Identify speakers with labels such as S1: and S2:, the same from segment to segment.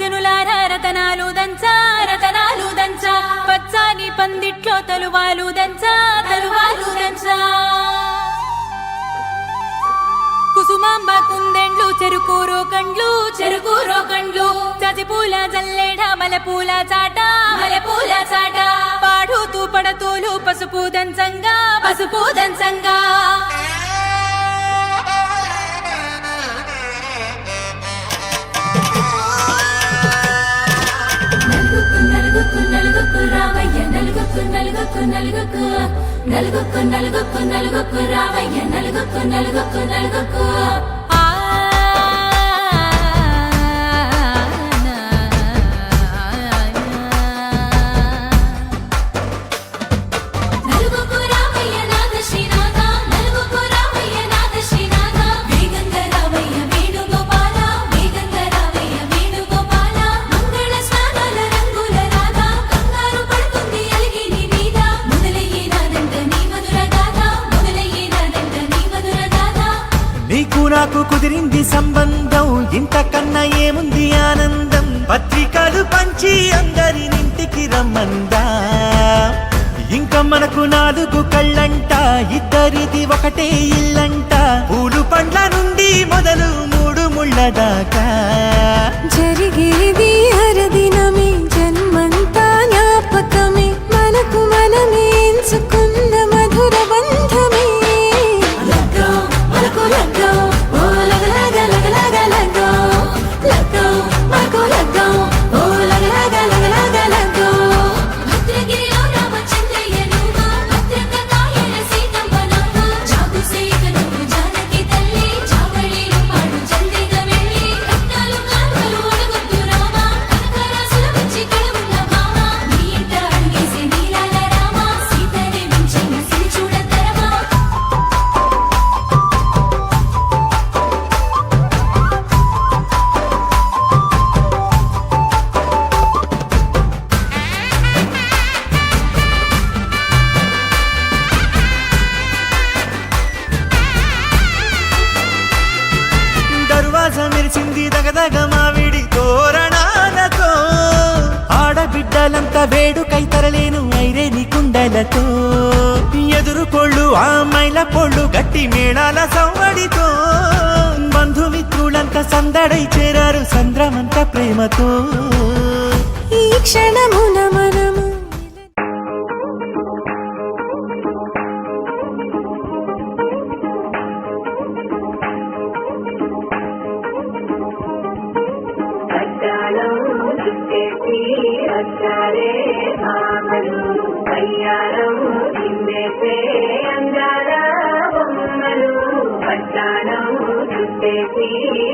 S1: జనులారా రతనాలు దంచా రతనాలు దంచా పచ్చాని పందిట్లో తలువాలు దంచా తలువాలు దంచా కుసుమాంబ కుందెండ్లు చెరుకూరో కండ్లు చజిపూల జల్లేడ మలపూల చాట పాడుతూ పడతూలు పసుపు దంచంగా నలుగుకు రావయ్య నలుగుకు రావయ్య నలుగుకు
S2: నాకు కుదిరింది సంబంధం ఇంతకన్నా ఏముంది ఆనందం పత్రికలు పంచి అందరినింటికి రమ్మందా ఇంకా మనకు 4 కళ్ళంట ఇద్దరిది ఒకటే ఇల్లంట పూలు పండ్ల నుండి మొదలు 3 ముళ్ళ దాకా
S1: జరిగేది హరదినమే జన్మంతా జ్ఞాపకమే మనకు మనమే ఎంచుకున్న మధుర బంధమే
S2: మెరిసింది దగదగ మావిడి తోరణాలతో ఆడబిడ్డలంతా వేడుకై తరలేను ఐరేని కుండలతో ఎదురుకోళ్ళు ఆ మైల పొళ్ళు గట్టి మేళాల సవ్వడితో బంధుమిత్రులంతా సందడై చేరారు సంద్రమంత ప్రేమతో
S1: ఈ క్షణమున మనము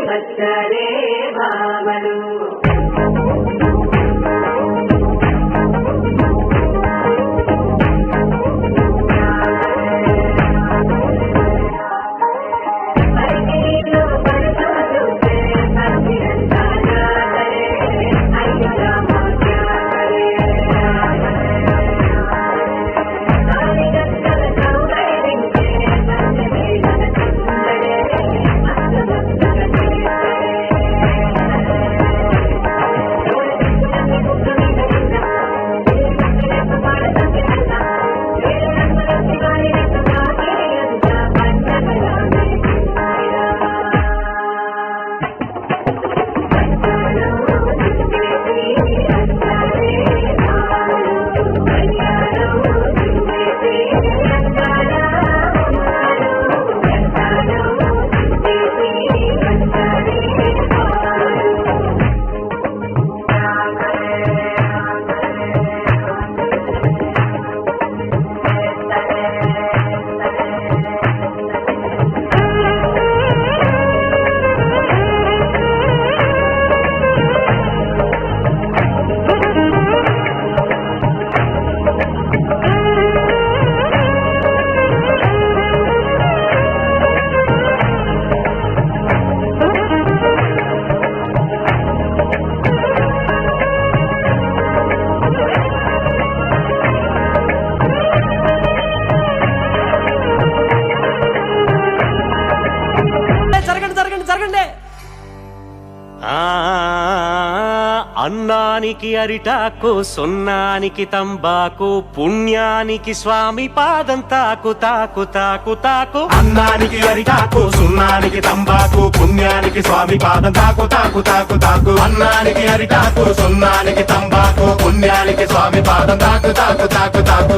S3: వచ్చరే భామలు Thank you.
S4: అన్నానికి అరిటాకు సున్నానికి తంబాకు పుణ్యానికి స్వామి పాదం తాకు తాకు తాకు తాకు.
S5: అన్నానికి అరిటాకు సున్నానికి తంబాకు పుణ్యానికి స్వామి పాదం తాకు తాకు తాకు తాకు. అన్నానికి అరిటాకు సున్నానికి తంబాకు పుణ్యానికి స్వామి పాదం తాకు తాకు తాకు తాకు.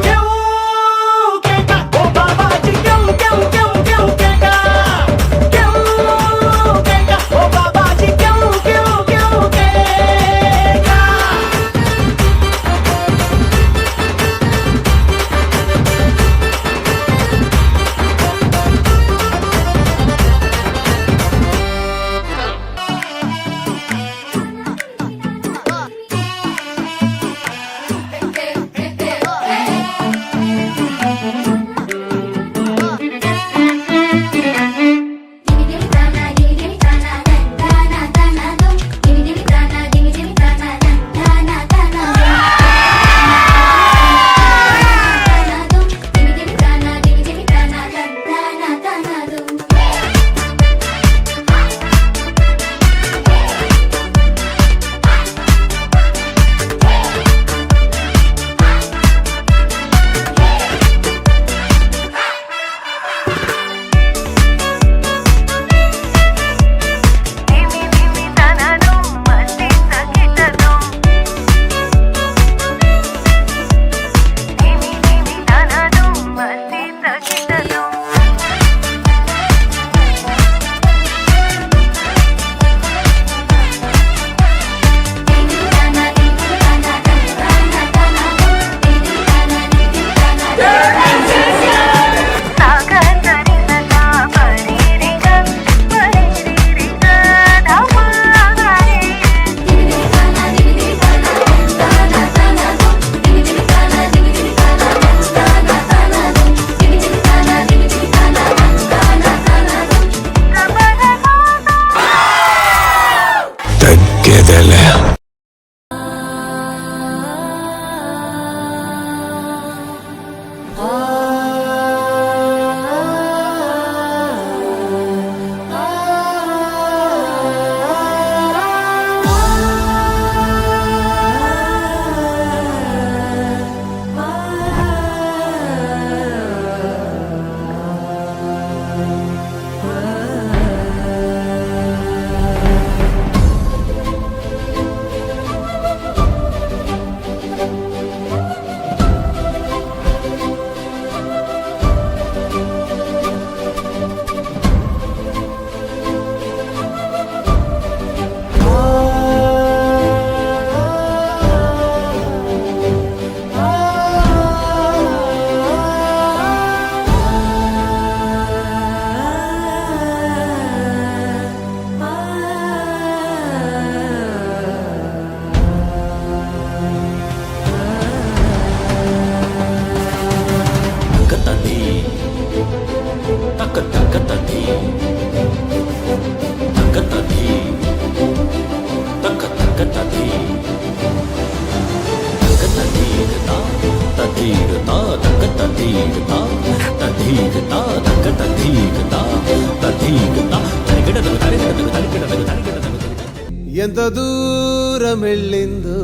S6: ఎంత దూరం వెళ్ళిందో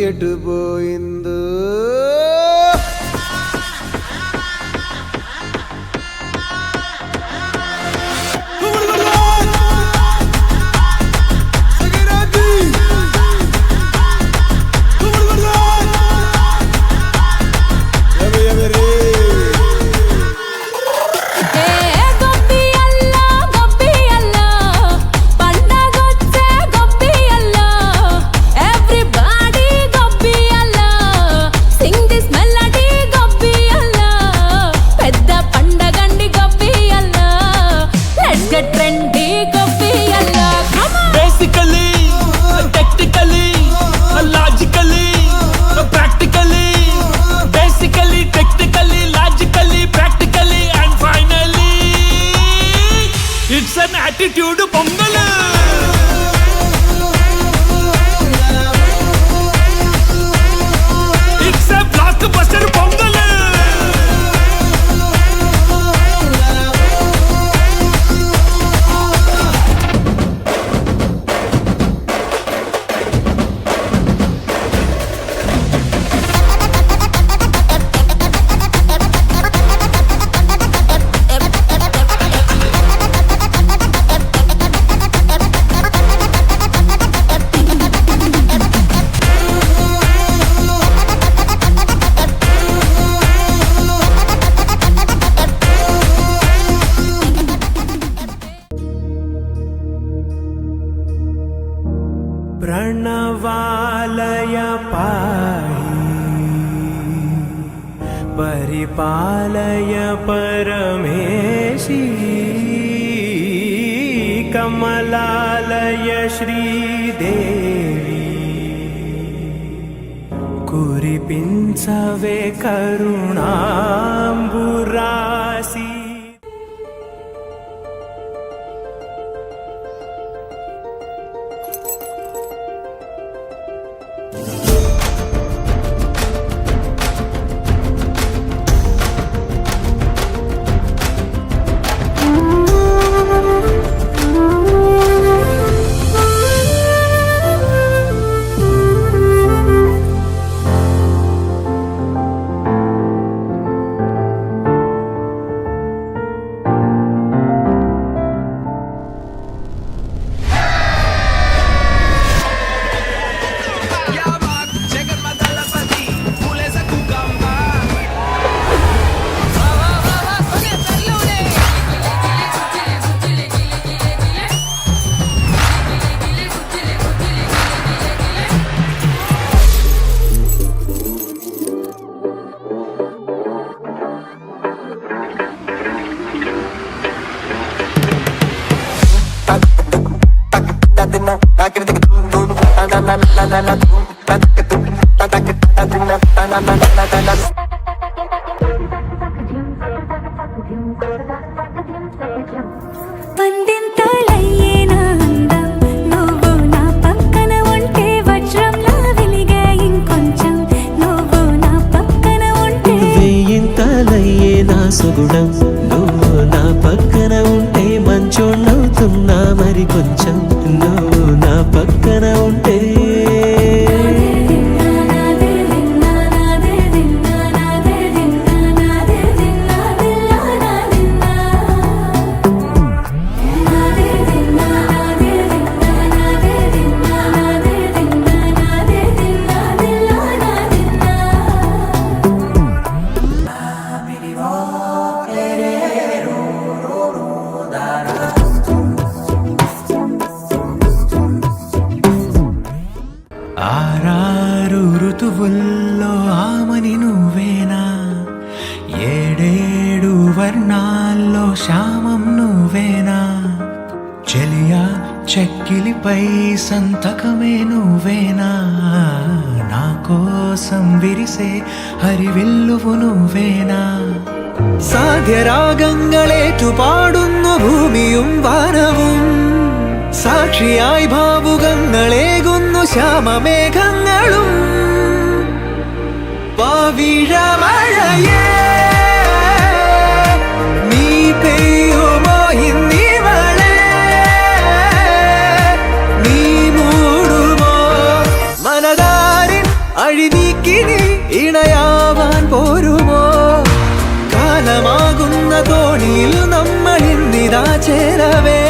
S6: ఎటు పోయిందో
S7: attitude Pongal it's a blockbuster Pongal
S2: प्रणवालय पाहि परिपालय परमेशी कमलालय श्रीदेवी कुरिपिंचवे करुणांबुरासी
S1: పందింతలయ్యేనా అందం నువ్వు నా పక్కన ఉంటే వజ్రంలా వెలిగే ఇంకొంచెం నువ్వు నా పక్కన ఉంటే
S8: వేయింతలయ్యే నా సుగుణం నువ్వు నా పక్కన ఉంటే మంచోణ్ణవుతున్నా మరి కొంచెం నువ్వు నా పక్కన ఉంటే
S2: ఆరారు ఋతువుల్లో ఆమని నువ్వేనా ఏడేడు వర్ణాల్లో శ్యామం నువ్వేనా చెలియా చెక్కిలిపై సంతకమే నువ్వేనా నా కోసం విరిసే ഹരിവില്ലുവു నువ్వేనా സാധ്യരാഗങ്ങളേറ്റു പാടുന്നു ഭൂമിയും വാനവും സാക്ഷിയായി ഭാവുകങ്ങളേകുന്നു ശ്യാമമേഘങ്ങളും പവിഴമഴയേ നീ പെയ്യുമോ ഇന്നിവളെ നീ മൂടുമോ മനതാരിൻ അഴിനീക്കിനി ഇണയാവാൻ പോരുമോ കാലമാകുന്ന തോണിയിൽ നമ്മൾ ഇന്നിതാ ചേരവേ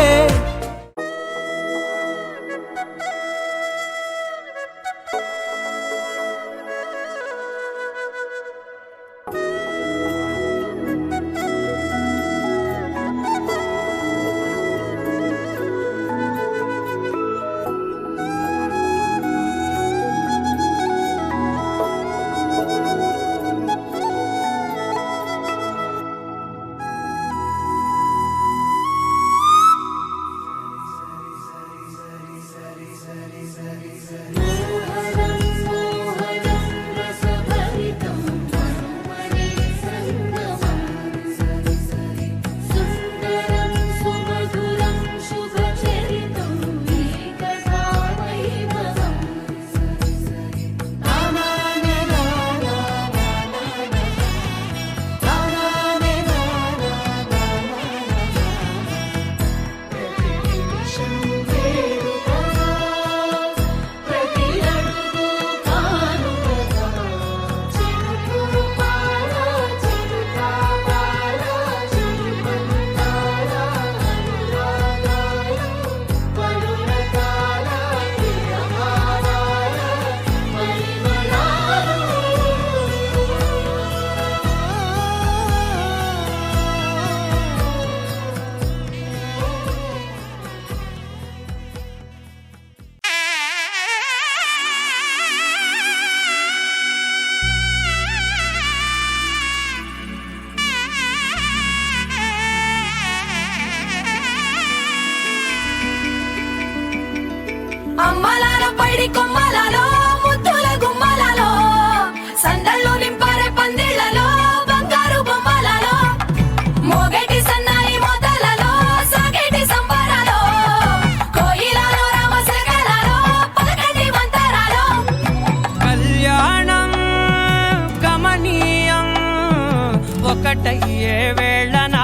S9: వేళన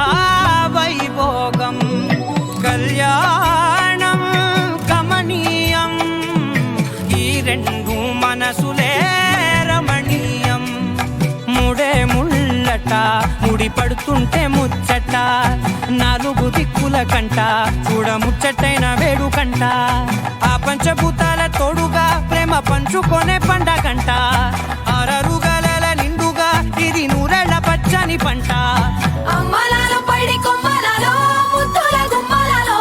S9: వైభోగం కళ్యాణం కమనీయం ఈ రెండు మనసులే రమణీయం ముడే ముళ్ళట ముడి పడుతుంటే ముచ్చట నాలుగు దిక్కుల కంట చూడ ముచ్చటైన వేడుకంట ఆ పంచభూతాల తోడుగా ప్రేమ పంచుకొనే పండగంట ఆరరుగల నిండుగా ఇది నూరెళ్ళ పచ్చని పంట
S1: అమ్మలాలో పడి కొమ్మలలో ముద్దుల గుమ్మలలో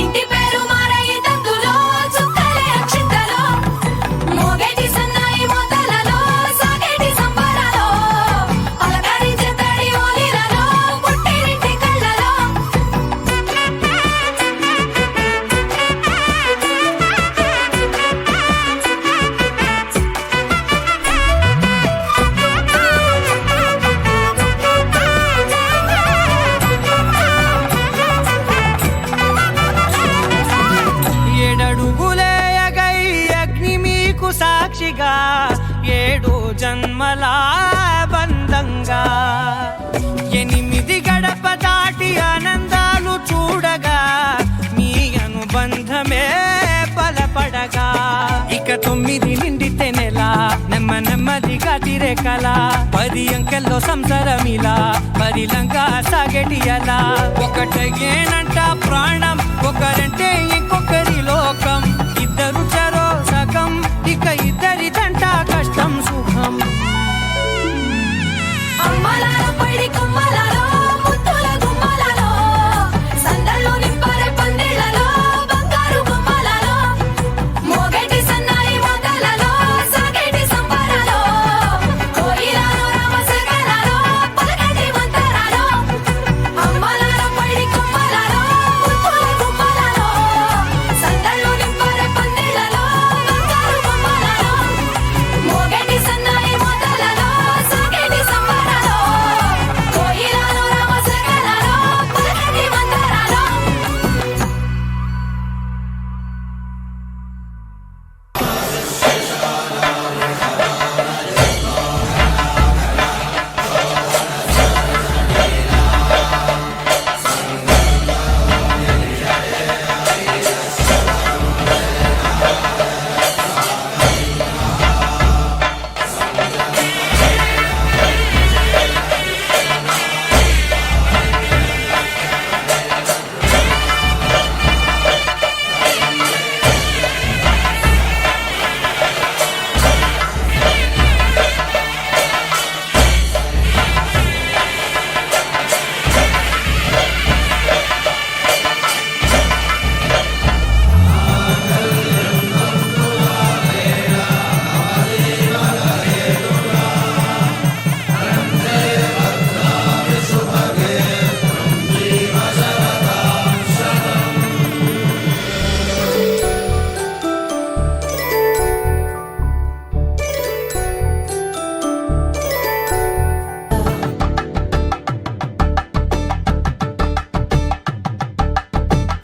S1: ఇంటి పేరు మారయి తందులో చుక్కలే అక్షింతలో మోగేటి సన్నాయి మోతలలో సాగేటి సంబరాలో అలకరించే తడి ఓలిలలో పుట్టినింటి కళ్ళలో
S9: ఏడడుగులేయగై అగ్ని మీకు సాక్షిగా 7 జన్మల బంధంగా 8 గడప దాటి ఆనందాలు చూడగా మీ అనుబంధమే బలపడగా ఇక 9 నిండితే నెల నెమ్మదిగా తిరేకల 10 అంకెల్లో సంసారమిలా పరిలంగా సాగేటి అలా ఒకటేనంట ప్రాణం ఒకరంటే ఇంకొకరి లోకం ఇద్దరు చరో సగం ఇక ఇద్దరిదంట కష్టం సుఖం
S1: అమ్మలాలో పడి కొమ్మలలో ముద్దుల గుమ్మలలో సందళ్ళు నింపరే పందిళ్ళలో బంగారు గుమ్మలలో మోగేటి సన్నాయి మోతలలో సాగేటి సంబరాలో కోయిలలో రామసగలలో పలకటి మంతరాలో అమ్మలాలో పడి కొమ్మలలో ముద్దుల గుమ్మలలో సందళ్ళు నింపరే పందిళ్ళలో బంగారు గుమ్మలలో మోగేటి సన్నాయి మోతలలో సాగేటి సంబరాలో కోయిలలో రామసగలలో పలకటి మంతరాలో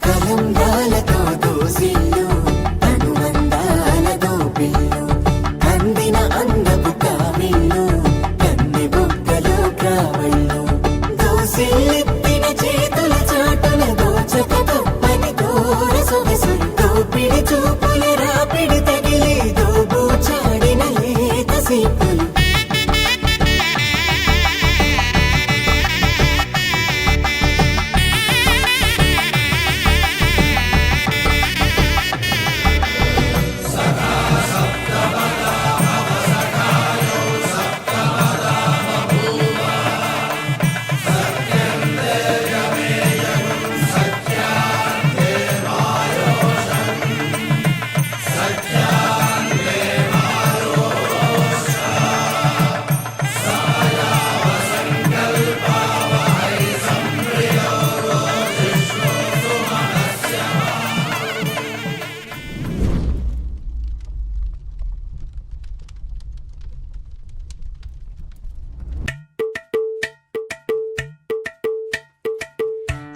S8: కలంగాలతో దోసిల్లు అనుబంధాలతో పిల్లు అందిన అందపు కావిల్లు కన్ని బుగ్గలు కావళ్ళు దోసిల్లెత్తిన చేతుల చాటున దోచక తప్పని దూర సొగసు దోపిడి చూపుల రాపిడి తగిలి దోబూచాడిన లేత సీపులు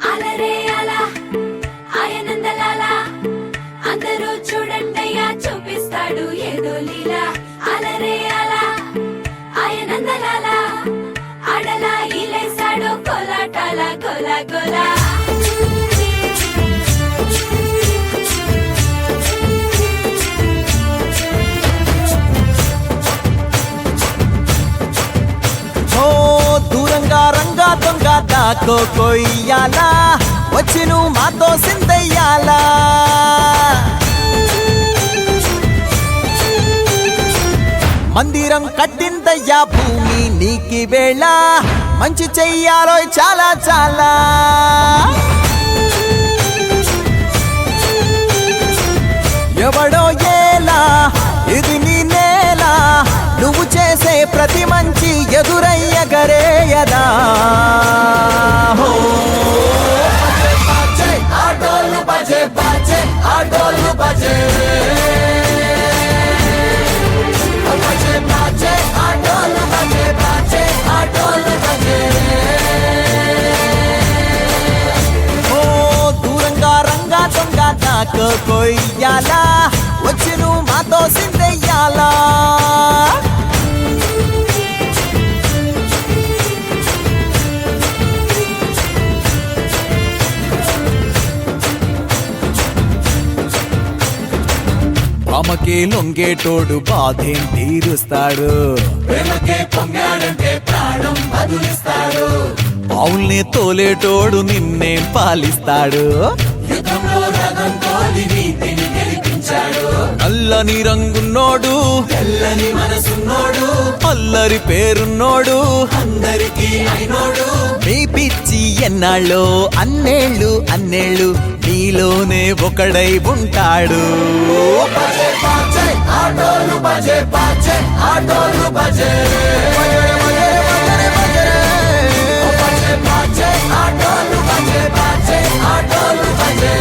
S1: అలరే అలా ఆయనందలాలా అందరూ చూడండయ్యా చూపిస్తాడు ఏదో లీలా అలరే అలా ఆయనందలాలా ఆడలా ఈలేశాడు గోలా గోలా
S2: ఓ దూరంగా రంగా దొంగ దాకో కొయ్యాలా వచ్చి నువ్వు మాతో సిందయ్యాలా మందిరం కట్టిందయ్యా భూమి నీకి వేళ మంచి చెయ్యాలో చాలా చాలా ఎవడో ఏలా ఇది నీ నేల నువ్వు చేసే ప్రతి మంచి ఎదురయ్యగరేయదా హో ఆటోలు బజే బజే ఆటోలు బజే బజే బజే ఆటోలు బజే బజే ఆటోలు బజే ఓ దూరంగా రంగా దొంగ నాకు కొయ్యాలా వచ్చి నువ్వు మాతో సిందెయ్యాలా ప్రేమకే లొంగేటోడు బాధేం తీరుస్తాడు ప్రేమకే పొంగాడంటే ప్రాణం బదులిస్తాడు అవుల్ని తోలేటోడు నిన్నేం పాలిస్తాడు యుద్ధంలో రథం తోలి నీతిని గెలిపించాడు నల్లని రంగున్నోడు తెల్లని మనసున్నోడు అల్లరి పేరున్నోడు అందరికీ అయినోడు మీ పిచ్చి ఎన్నాళ్ళో అన్నేళ్ళు అన్నేళ్ళు నీలోనే ఒకడై ఉంటాడు ఆటోలు బజే బజే ఆటోలు బజే ఆటోలు బజే బజే ఆటోలు బజే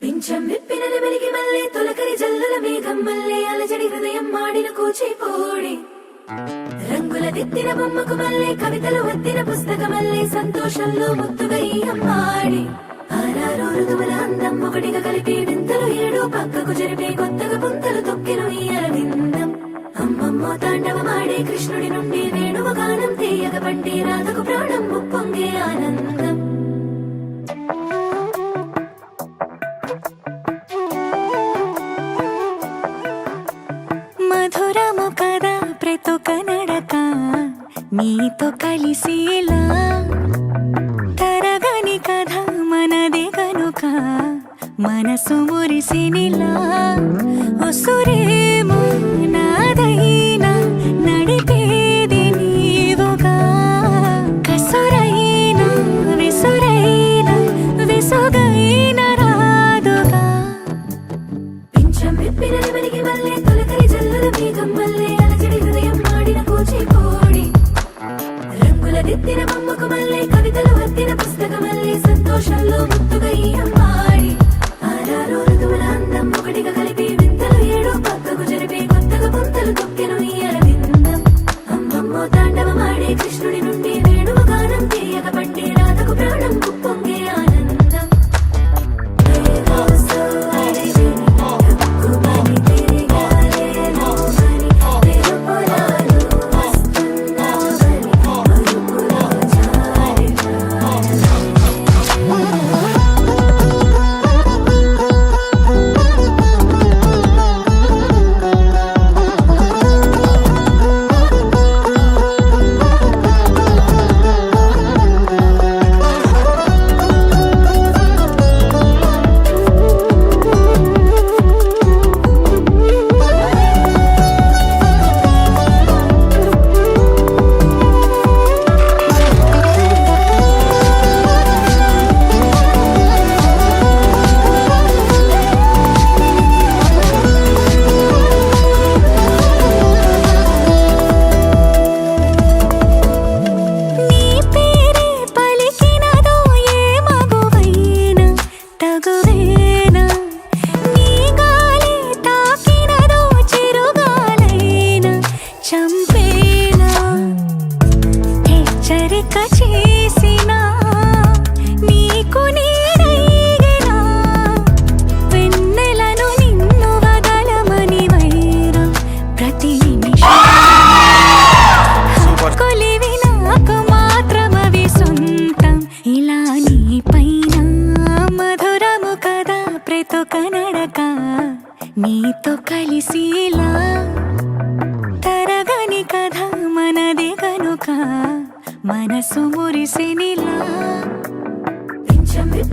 S1: పింఛం విప్పిన వెలిగి మల్లె తొలకరి జల్లుల మేఘం మల్లె అలజడి హృదయం మాడిన కూచిపోడి రంగుల దిద్దిన బొమ్మకు మల్లె కవితలు వద్దిన పుస్తక మల్లె సంతోషంలో ముత్తుగా ఈ అమ్మాడి ఆరారు ఋతువుల అందం ఒకటిగా కలిపి వింతలు ఏడు పక్కకు జరిపే కొత్తగా పుంతలు తొక్కిన ఈ అరవిందం అమ్మమ్మో తాండవమాడే కృష్ణుడి నుండి వేణువ గానం తీయగ పండి రాధకు ప్రాణం ముప్పొంగే ఆనందం
S10: మధురము కదా ప్రతొక నడక నీతో కలిసేలా తరగని కథ మనదే కనుక మనసు మురిసినిలా ఉసురేమో నాదైనా నడిపేది నీవుగా కసురైనా విసురైనా విసుగైన రాదుగా
S1: పింఛం విప్పిన వెలిగి మల్లె తొలకరి జల్లుల మేఘం మల్లె అలజడి హృదయం మాడిన కూచిపోడి రంగుల దిద్దిన బొమ్మకు మల్లె కవితలు వద్దిన పుస్తక మల్లె సంతోషంలో ముత్తుగా ఈ అమ్మాడి ఆరారు ఋతువుల అందం ఒకటిగా కలిపి వింతలు ఏడు పక్కకు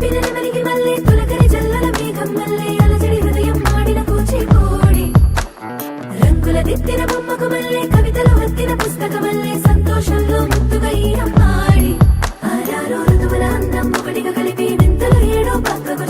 S1: విప్పిన నెమలికి మల్లె తొలకరి జల్లుల మేఘం మల్లె అలజడి హృదయం ఆడిన కూచిపూడి రంగుల దిద్దిన బొమ్మకు మల్లె కవితలు వత్తిన పుస్తకమల్లె సంతోషంలో ముద్దుగా ఈరం ఆడి ఆరారు ఋతువుల అందం ఒకటిగా కలిపి వింతలు ఏడో పక్కకు